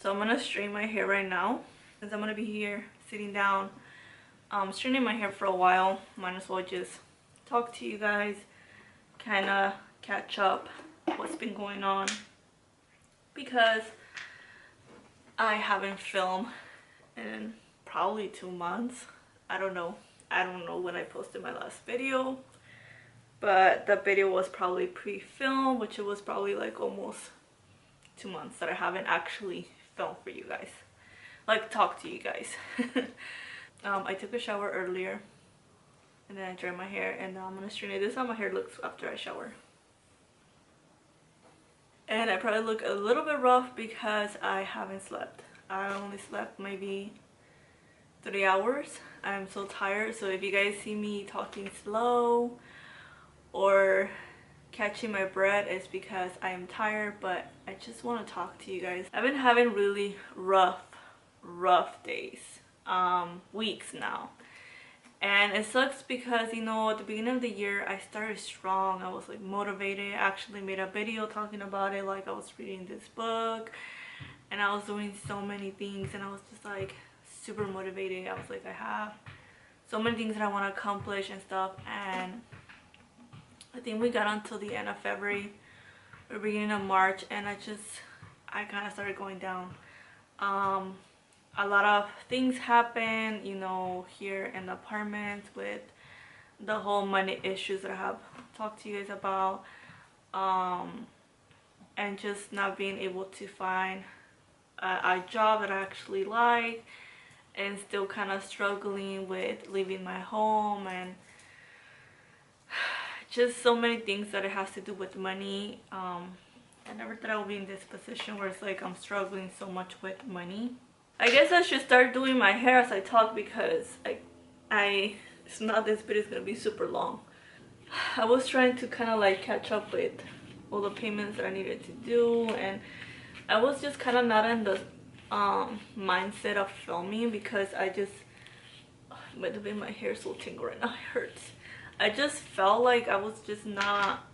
So I'm gonna straighten my hair right now since I'm gonna be here sitting down straightening my hair for a while. Might as well just talk to you guys, kind of catch up what's been going on because I haven't filmed in probably 2 months. I don't know when I posted my last video, but the video was probably pre-filmed, which it was probably like almost 2 months that I haven't actually filmed for you guys, like talk to you guys. I took a shower earlier and then I dried my hair, and now I'm gonna straighten it. This is how my hair looks after I shower. And I probably look a little bit rough because I haven't slept. I only slept maybe 3 hours. I'm so tired, so if you guys see me talking slow or catching my breath, it's because I am tired, but I just want to talk to you guys. I've been having really rough days, weeks now. And it sucks because, you know, at the beginning of the year I started strong. I was like motivated. I actually made a video talking about it, like I was reading this book and I was doing so many things, and I was just like super motivated. I was like, I have so many things that I want to accomplish and stuff. And I think we got until the end of February or beginning of March, and I kind of started going down. A lot of things happen, you know, here in the apartment with the whole money issues that I have talked to you guys about, and just not being able to find a job that I actually like, and still kind of struggling with leaving my home, and just so many things that it has to do with money. I never thought I would be in this position where it's like I'm struggling so much with money. I guess I should start doing my hair as I talk because it's not, this video is gonna be super long. I was trying to kind of like catch up with all the payments that I needed to do, and I was just kind of not in the mindset of filming because by the way, my hair is so tingled right now, it hurts. I just felt like I was just not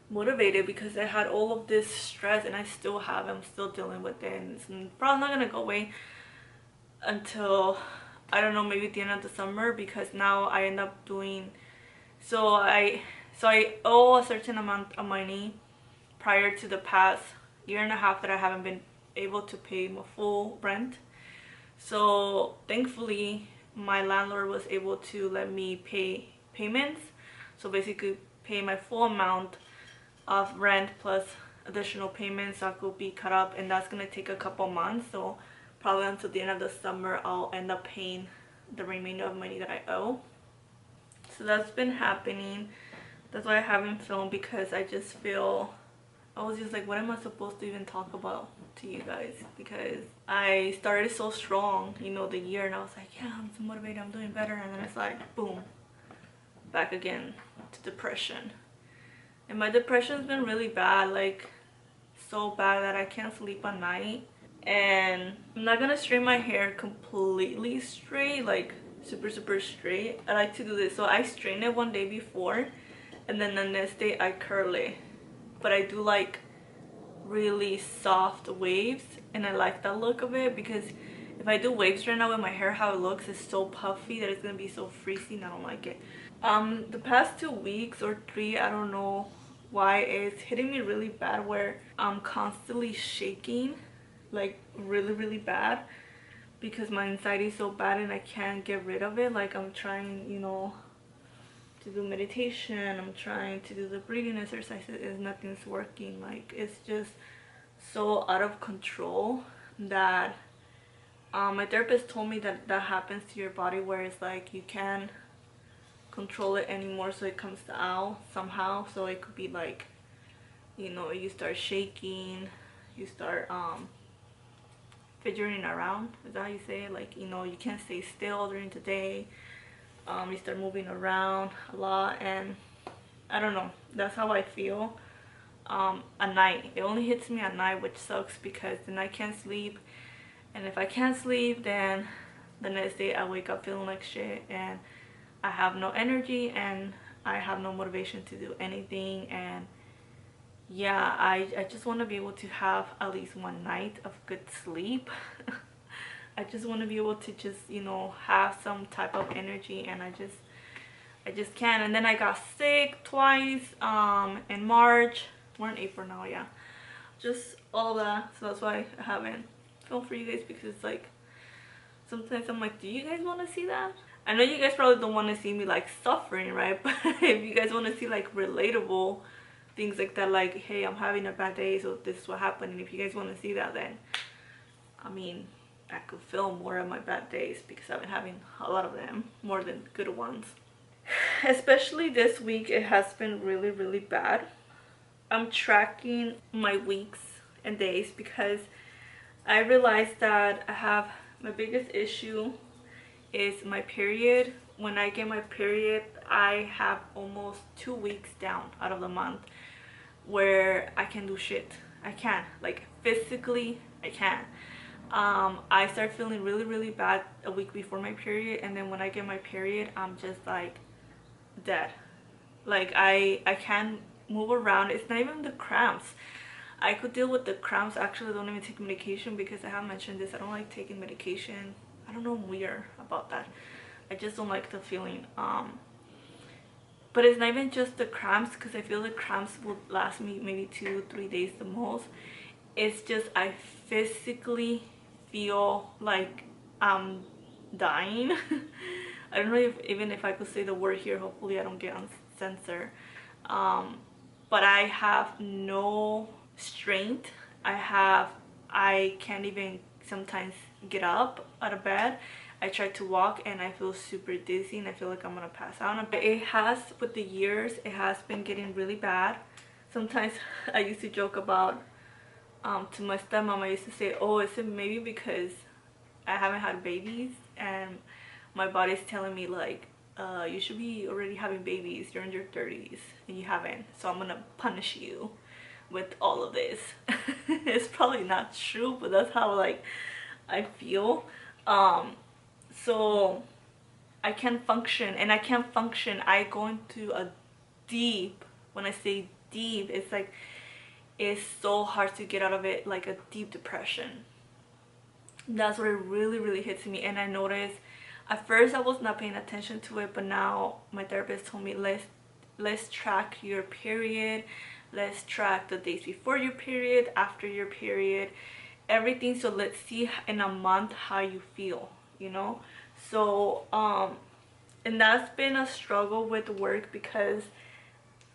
motivated because I had all of this stress, and I still have. I'm still dealing with it, and it's probably not gonna go away until, I don't know, maybe at the end of the summer, because now I end up doing, so I owe a certain amount of money prior to the past year and a half that I haven't been able to pay my full rent. So thankfully my landlord was able to let me pay payments, so basically pay my full amount of rent plus additional payments that could be cut up, and that's gonna take a couple months. So probably until the end of the summer I'll end up paying the remainder of money that I owe. So that's been happening. That's why I haven't filmed, because I just feel, I was just like, what am I supposed to even talk about to you guys? Because I started so strong, you know, the year, and I was like, yeah, I'm so motivated, I'm doing better, and then it's like boom, back again to depression. And my depression's been really bad, like so bad that I can't sleep at night. And I'm not gonna straighten my hair completely straight, like super straight. I like to do this, so I straighten it one day before, and then the next day I curl it. But I do like really soft waves, and I like the look of it, because if I do waves right now with my hair, how it looks is so puffy that it's gonna be so freezing. I don't like it. The past 2 weeks or 3, I don't know why, it's hitting me really bad where I'm constantly shaking, like really bad, because my anxiety is so bad and I can't get rid of it. Like I'm trying, you know, to do meditation, I'm trying to do the breathing exercises, and nothing's working. Like it's just so out of control that my therapist told me that that happens to your body, where it's like you can't control it anymore, so it comes out somehow. So it could be like, you know, you start shaking, you start fidgeting around, is that how you say it? Like, you know, you can't stay still during the day. You start moving around a lot, and I don't know, that's how I feel at night. It only hits me at night, which sucks because then I can't sleep, and if I can't sleep, then the next day I wake up feeling like shit, and I have no energy, and I have no motivation to do anything. And yeah, I just want to be able to have at least one night of good sleep. I just want to be able to just, you know, have some type of energy, and I just can't. And then I got sick twice in March. We're in April now, yeah. Just all of that. So that's why I haven't filmed for you guys, because it's like sometimes I'm like, do you guys want to see that? I know you guys probably don't want to see me like suffering, right? But if you guys want to see like relatable things like that, like, hey, I'm having a bad day, so this is what happened, and if you guys want to see that, then I mean, I could film more of my bad days, because I've been having a lot of them, more than good ones. Especially this week, it has been really, really bad. I'm tracking my weeks and days because I realized that I have my biggest issue is my period. When I get my period, I have almost 2 weeks down out of the month where I can do shit. I can't, like, physically I can't. I start feeling really, really bad a week before my period, and then when I get my period, I'm just like dead. Like, I can't move around. It's not even the cramps. I could deal with the cramps. Actually, I don't even take medication, because I have mentioned this, I don't like taking medication. I don't know, I'm weird about that. I just don't like the feeling. But it's not even just the cramps, because I feel the cramps will last me maybe 2-3 days the most. It's just I physically feel like I'm dying. I don't know if even if I could say the word here. Hopefully I don't get uncensored. But I have no strength. I can't even sometimes get up out of bed. I try to walk and I feel super dizzy, and I feel like I'm gonna pass out. But it has, with the years, it has been getting really bad. Sometimes I used to joke about to my stepmom, I used to say, oh, is it maybe because I haven't had babies and my body's telling me like, you should be already having babies, you're in your 30s and you haven't, so I'm gonna punish you with all of this. It's probably not true, but that's how like I feel. So I can't function, and I can't function. I go into a deep, when I say deep, it's like it's so hard to get out of it, like a deep depression. That's what it really, really hits me. And I noticed at first I was not paying attention to it, but now my therapist told me, let's track your period, let's track the days before your period, after your period, everything. So let's see in a month how you feel, you know. So and that's been a struggle with work, because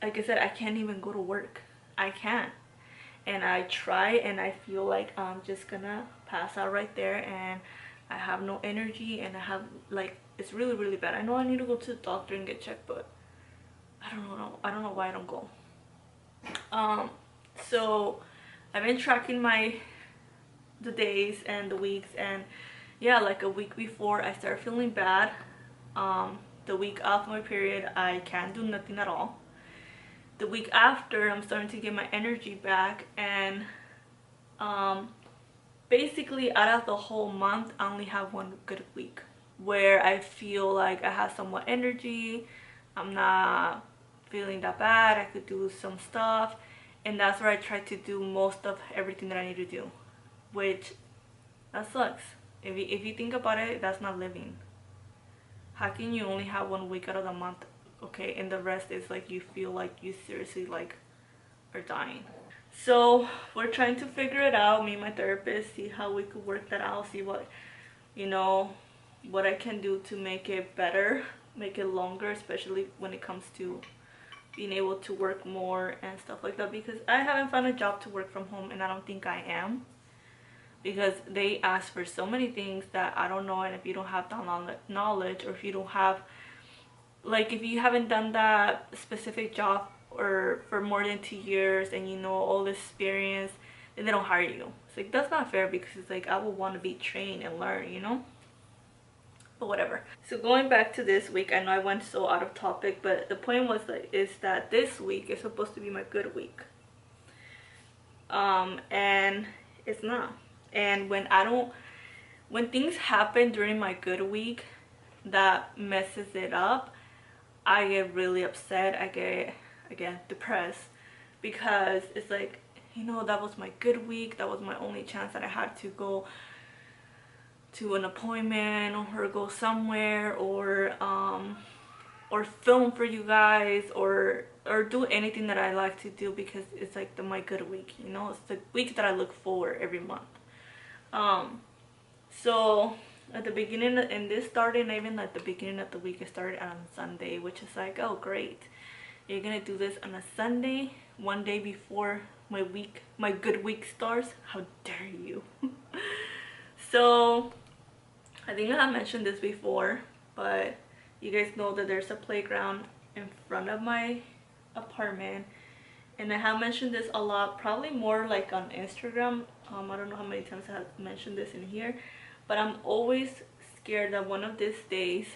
like I said, I can't even go to work. I can't. And I try, and I feel like I'm just gonna pass out right there, and I have no energy, and I have like, it's really, really bad. I know I need to go to the doctor and get checked, but I don't know why I don't go. So I've been tracking the days and the weeks, and yeah, like a week before I start feeling bad. The week after my period, I can't do nothing at all. The week after, I'm starting to get my energy back, and basically out of the whole month, I only have one good week where I feel like I have somewhat energy. I'm not feeling that bad. I could do some stuff, and that's where I try to do most of everything that I need to do, which that sucks. If you think about it, that's not living. How can you only have one week out of the month, okay, and the rest is like you feel like you seriously like are dying? So we're trying to figure it out, me and my therapist, see how we could work that out, see what, you know, what I can do to make it better, make it longer, especially when it comes to being able to work more and stuff like that, because I haven't found a job to work from home, and I don't think I am, because they ask for so many things that I don't know. And if you don't have that knowledge, or if you don't have, like, if you haven't done that specific job or for more than 2 years, and you know all this experience, then they don't hire you. It's like, that's not fair, because it's like I would want to be trained and learn, you know. But whatever. So going back to this week, I know I went so out of topic, but the point was that is that this week is supposed to be my good week, and it's not. And when things happen during my good week that messes it up, I get really upset. I get depressed, because it's like, you know, that was my good week. That was my only chance that I had to go to an appointment or go somewhere, or film for you guys, or do anything that I like to do, because it's like my good week, you know. It's the week that I look forward every month. So at the beginning, and this started even at the beginning of the week, it started on Sunday, which is like, oh great, you're gonna do this on a Sunday, one day before my good week starts. How dare you. So I think I mentioned this before, but you guys know that there's a playground in front of my apartment, and I have mentioned this a lot, probably more like on Instagram. I don't know how many times I have mentioned this in here, but I'm always scared that one of these days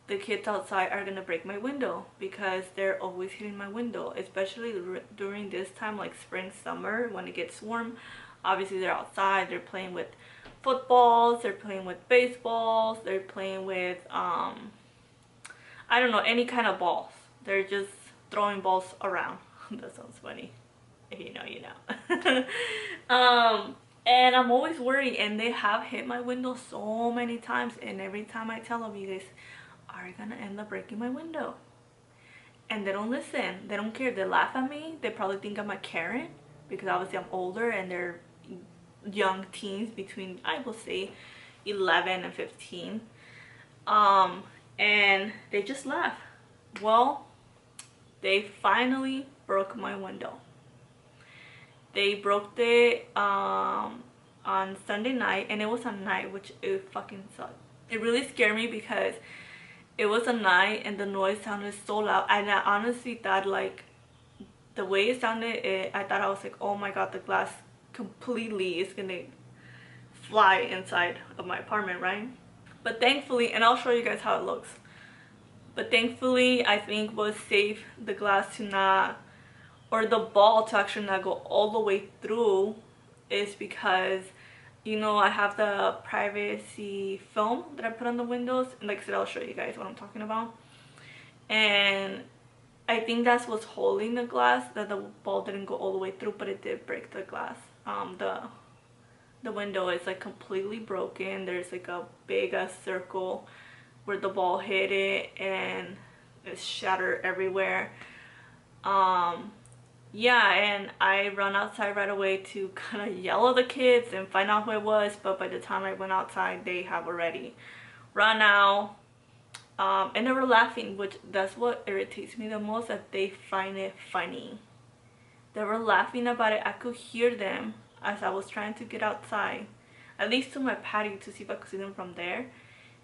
the kids outside are gonna break my window, because they're always hitting my window, especially during this time, like spring, summer, when it gets warm. Obviously they're outside, they're playing with footballs, they're playing with baseballs, they're playing with I don't know, any kind of balls. They're just throwing balls around. That sounds funny. If you know, you know. And I'm always worried, and they have hit my window so many times, and every time I tell them, you guys are gonna end up breaking my window. And they don't listen. They don't care. They laugh at me. They probably think I'm a Karen, because obviously I'm older and they're young teens between, I will say, 11 and 15. And they just laugh. Well, they finally broke my window. They broke it on Sunday night, and it was a night, which it fucking sucked. It really scared me because it was a night and the noise sounded so loud, and I honestly thought, like, the way it sounded, I thought, I was like, oh my god, the glass completely is gonna fly inside of my apartment, right? But thankfully, and I'll show you guys how it looks, but thankfully I think was safe the glass to not, or the ball to actually not go all the way through, is because, you know, I have the privacy film that I put on the windows, and like I said, I'll show you guys what I'm talking about. And I think that's what's holding the glass, that the ball didn't go all the way through, but it did break the glass. The window is like completely broken. There's like a big ass circle where the ball hit it, and it's shattered everywhere. Yeah, and I run outside right away to kind of yell at the kids and find out who it was, but by the time I went outside, they have already run out. And they were laughing, which that's what irritates me the most, that they find it funny. They were laughing about it. I could hear them as I was trying to get outside, at least to my patio, to see if I could see them from there.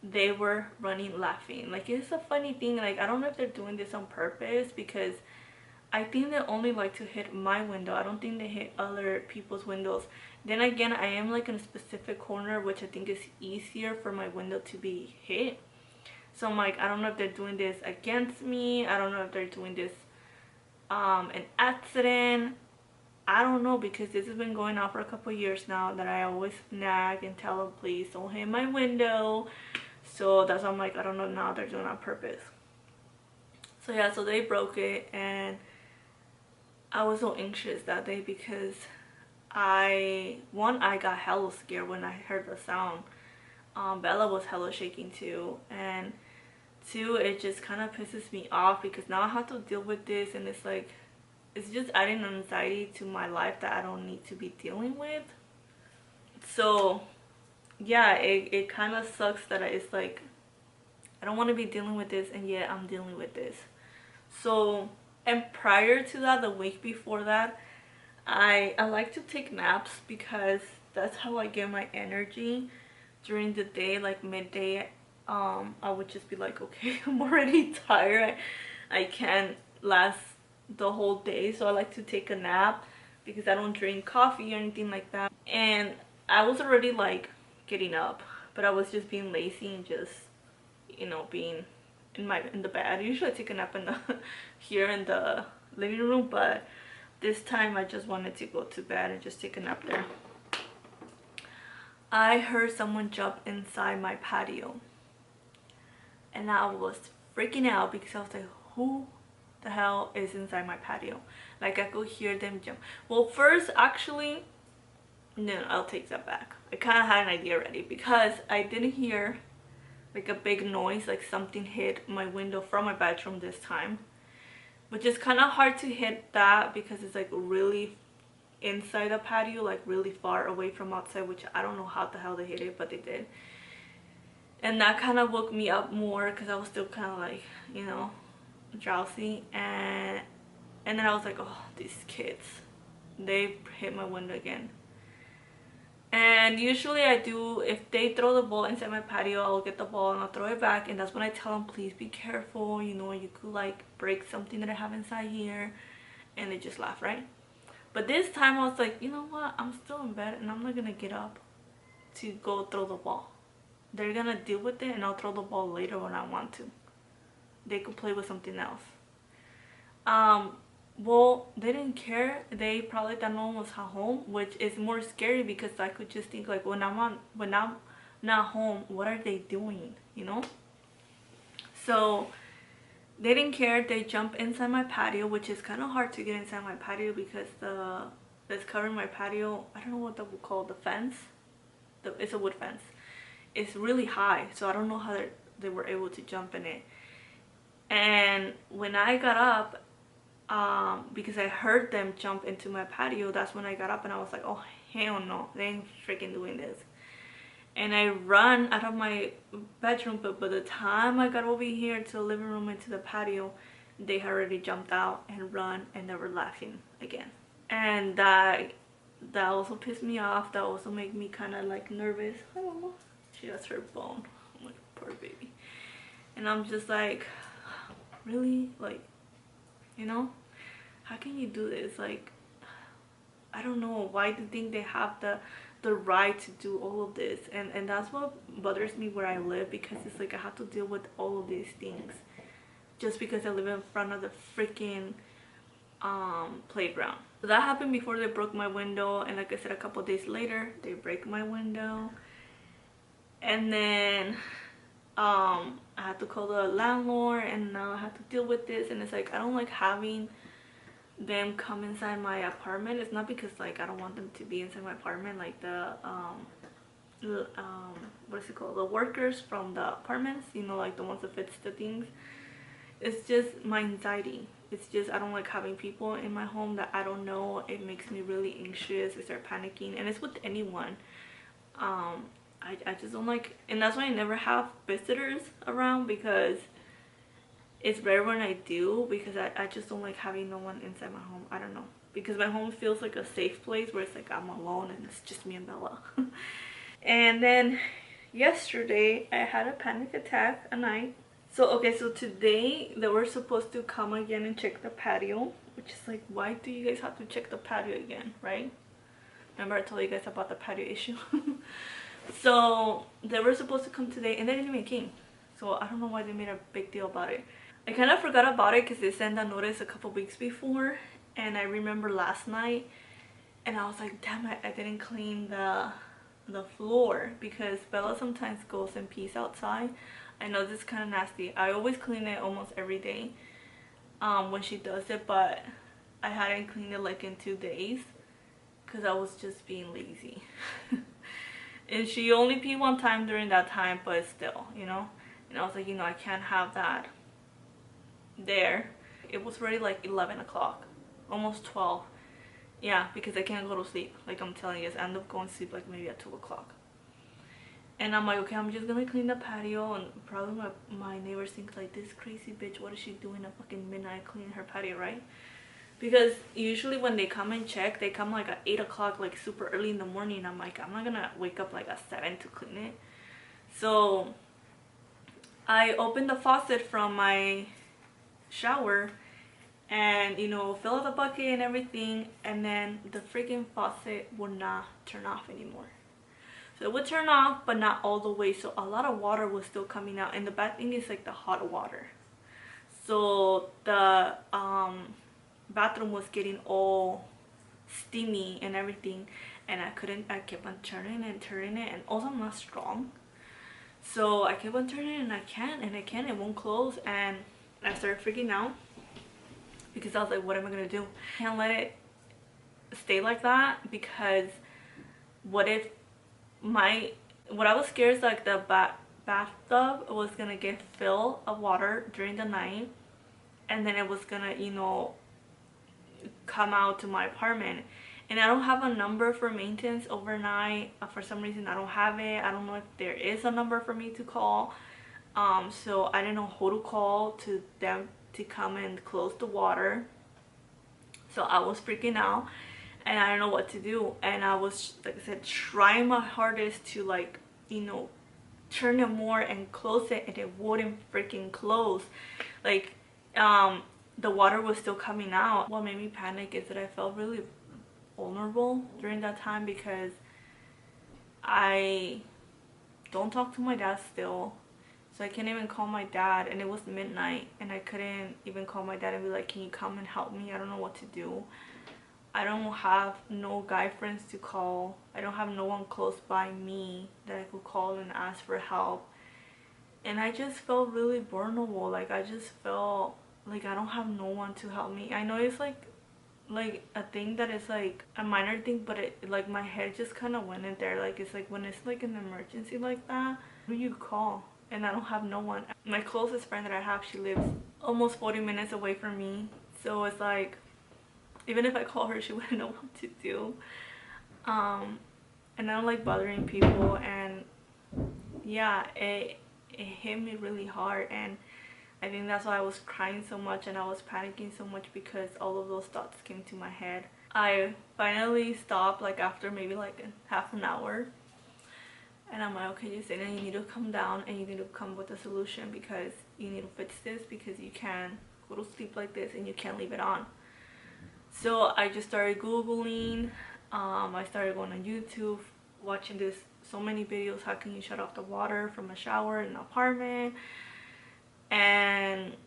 They were running laughing. Like, it's a funny thing. Like, I don't know if they're doing this on purpose, because I think they only like to hit my window. I don't think they hit other people's windows. Then again, I am like in a specific corner, which I think is easier for my window to be hit. So I'm like, I don't know if they're doing this against me. I don't know if they're doing this an accident. I don't know, because this has been going on for a couple years now, that I always nag and tell them, please don't hit my window. So that's why I'm like, I don't know now they're doing it on purpose. So yeah, so they broke it, and I was so anxious that day, because I got hella scared when I heard the sound. Bella was hella shaking too, and two, it just kind of pisses me off, because now I have to deal with this, and it's like, it's just adding anxiety to my life that I don't need to be dealing with. So yeah, it kind of sucks that it's like, I don't want to be dealing with this, and yet I'm dealing with this. So, and prior to that, the week before that, I like to take naps, because that's how I get my energy during the day. Like midday, I would just be like, okay, I'm already tired, I can't last the whole day, so I like to take a nap, because I don't drink coffee or anything like that. And I was already like getting up, but I was just being lazy and just, you know, being in the bed. Usually I take a nap in the here in the living room, but this time I just wanted to go to bed and just take a nap there. I heard someone jump inside my patio, and I was freaking out, because I was like, who the hell is inside my patio. Like I could hear them jump. Well, first actually, no, I'll take that back. I kind of had an idea already because I didn't hear like a big noise, like something hit my window from my bedroom this time, which is kind of hard to hit that because it's like really inside the patio, like really far away from outside, which I don't know how the hell they hit it, but they did. And that kind of woke me up more because I was still kind of like, you know, drowsy. And then I was like, oh, these kids, they hit my window again. And usually I do, if they throw the ball inside my patio, I'll get the ball and I'll throw it back, and that's when I tell them, please be careful, you know, you could like break something that I have inside here. And they just laugh, right? But this time I was like, you know what, I'm still in bed and I'm not gonna get up to go throw the ball. They're gonna deal with it and I'll throw the ball later when I want to. They could play with something else. Well, they didn't care. They probably thought no one was at home, which is more scary because I could just think like, when I'm not home, what are they doing, you know? So they didn't care. They jumped inside my patio, which is kind of hard to get inside my patio because that's covering my patio, I don't know what that would call, the fence. It's a wood fence. It's really high, so I don't know how they were able to jump in it. And when I got up, because I heard them jump into my patio, that's when I got up and I was like, oh hell no, they ain't freaking doing this. And I run out of my bedroom, but by the time I got over here to the living room into the patio, they had already jumped out and run, and they were laughing again. And that also pissed me off. That also made me kind of like nervous. Oh, she has her bone. I'm like, poor baby. And I'm just like, really? Like, you know, how can you do this? Like, I don't know, why do you think they have the right to do all of this? And that's what bothers me where I live, because it's like I have to deal with all of these things just because I live in front of the freaking playground. So that happened before they broke my window, and like I said, a couple days later they break my window. And then I had to call the landlord, and now I have to deal with this. And it's like, I don't like having them come inside my apartment. It's not because like I don't want them to be inside my apartment, like the what is it called, the workers from the apartments, you know, like the ones that fix the things. It's just my anxiety. It's just, I don't like having people in my home that I don't know. It makes me really anxious. I start panicking, and it's with anyone. I just don't like, and that's why I never have visitors around, because it's rare when I do, because I just don't like having no one inside my home. I don't know, because my home feels like a safe place where it's like I'm alone and it's just me and Bella. And then yesterday I had a panic attack at night. So okay, so today they were supposed to come again and check the patio, which is like, why do you guys have to check the patio again, right? Remember I told you guys about the patio issue? So they were supposed to come today and they didn't even came. So I don't know why they made a big deal about it. I kind of forgot about it because they sent a notice a couple weeks before, and I remember last night and I was like, damn it, I didn't clean the floor, because Bella sometimes goes and pees outside. I know this is kind of nasty. I always clean it almost every day when she does it, but I hadn't cleaned it like in 2 days because I was just being lazy. And she only peed one time during that time, but still, you know. And I was like, you know, I can't have that there. It was already like 11 o'clock, almost 12. Yeah, because I can't go to sleep. Like I'm telling you, I end up going to sleep like maybe at 2 o'clock. And I'm like, okay, I'm just gonna clean the patio. And probably my neighbors think like, this crazy bitch, what is she doing at fucking midnight cleaning her patio, right? Because usually when they come and check, they come like at 8 o'clock, like super early in the morning. I'm like, I'm not gonna wake up like at 7 to clean it. So I opened the faucet from my shower and, you know, fill up the bucket and everything, and then the freaking faucet would not turn off anymore. So it would turn off, but not all the way. So a lot of water was still coming out, and the bad thing is like the hot water. So the bathroom was getting all steamy and everything, and I kept on turning it, and also I'm not strong, so I kept on turning, and I can't, it won't close. And I started freaking out, because I was like, what am I gonna do? I can't let it stay like that, because what if what I was scared is like the bathtub was gonna get filled of water during the night, and then it was gonna, you know, come out to my apartment. And I don't have a number for maintenance overnight. For some reason I don't have it. I don't know if there is a number for me to call. So I didn't know who to call to them to come and close the water. So I was freaking out and I don't know what to do. And I was, like I said, trying my hardest to, like, you know, turn it more and close it, and it wouldn't freaking close. Like, the water was still coming out. What made me panic is that I felt really vulnerable during that time, because I don't talk to my dad still, so I can't even call my dad, and it was midnight and I couldn't even call my dad and be like, can you come and help me? I don't know what to do. I don't have no guy friends to call. I don't have no one close by me that I could call and ask for help. And I just felt really vulnerable. Like, I just felt like I don't have no one to help me. I know it's like a thing that is like a minor thing, but it, like, my head just kind of went in there. Like, it's like when it's like an emergency like that, who do you call? And I don't have no one. My closest friend that I have, she lives almost 40 minutes away from me, so it's like, even if I call her, she wouldn't know what to do. And I don't like bothering people, and yeah, it hit me really hard. And I think that's why I was crying so much and I was panicking so much, because all of those thoughts came to my head. I finally stopped, like after maybe like half an hour, and I'm like, okay, Justina, you need to come down and you need to come with a solution, because you need to fix this, because you can't go to sleep like this and you can't leave it on. So I just started Googling. I started going on YouTube, watching so many videos. How can you shut off the water from a shower in an apartment? And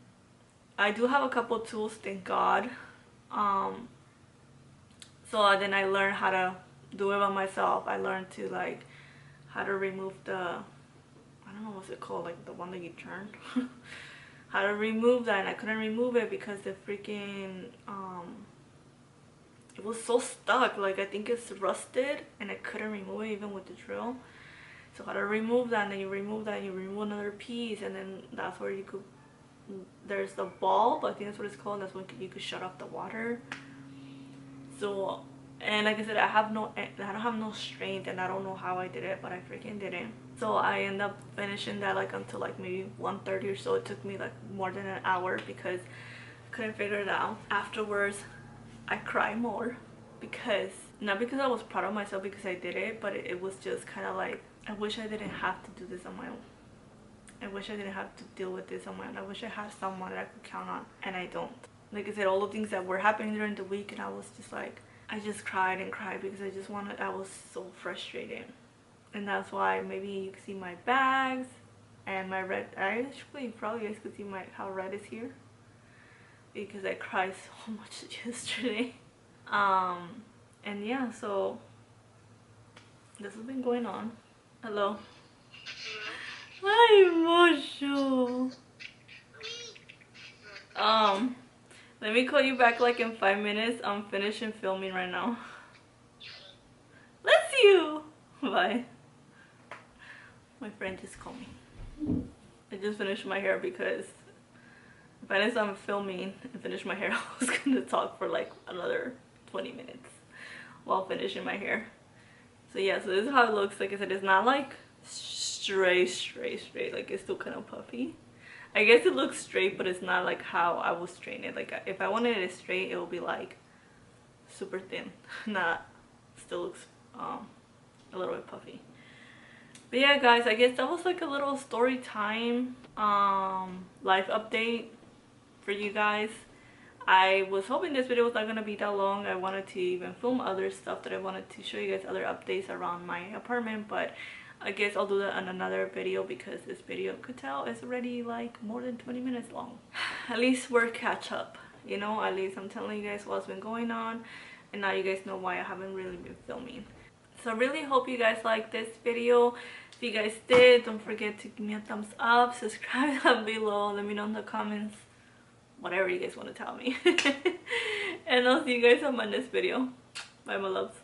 I do have a couple tools, thank God. So then I learned how to do it by myself. I learned to, like, how to remove the, I don't know what's it called, like the one that you turn. How to remove that, and I couldn't remove it because the freaking it was so stuck. Like, I think it's rusted and I couldn't remove it even with the drill. So how to remove that, and then you remove that and you remove another piece, and then that's where you could, there's the bulb, I think that's what it's called. That's when you could shut off the water. So, and like I said, I don't have no strength, and I don't know how I did it, but I freaking did it. So I ended up finishing that like until like maybe 1:30 or so. It took me like more than an hour because I couldn't figure it out. Afterwards I cried more, because not because I was proud of myself because I did it, but it was just kind of like, I wish I didn't have to do this on my own. I wish I didn't have to deal with this on my own. I wish I had someone that I could count on, and I don't. Like I said, all the things that were happening during the week, and I was just like, I just cried and cried because I was so frustrated. And that's why maybe you can see my bags and my red. Actually, probably you guys could see how red is here, because I cried so much yesterday. And yeah, so this has been going on. Hello. Hi, emotional. Let me call you back like in 5 minutes. I'm finishing filming right now. Bless you. Bye. My friend just called me. I just finished my hair, because if I didn't stop filming and finish my hair, I was gonna talk for like another 20 minutes while finishing my hair. So yeah, so this is how it looks. Like I said, it's not like straight. Like, it's still kind of puffy. I guess it looks straight, but it's not like how I was straighten it. Like, if I wanted it straight, it would be like super thin. Still looks a little bit puffy. But yeah, guys, I guess that was like a little story time life update for you guys. I was hoping this video was not gonna be that long. I wanted to even film other stuff that I wanted to show you guys, other updates around my apartment, but I guess I'll do that in another video, because this video, you could tell, is already like more than 20 minutes long. At least we're catch up, you know. At least I'm telling you guys what's been going on, and now you guys know why I haven't really been filming. So I really hope you guys liked this video. If you guys did, don't forget to give me a thumbs up, subscribe down below, let me know in the comments whatever you guys want to tell me. And I'll see you guys on my next video. Bye, my loves.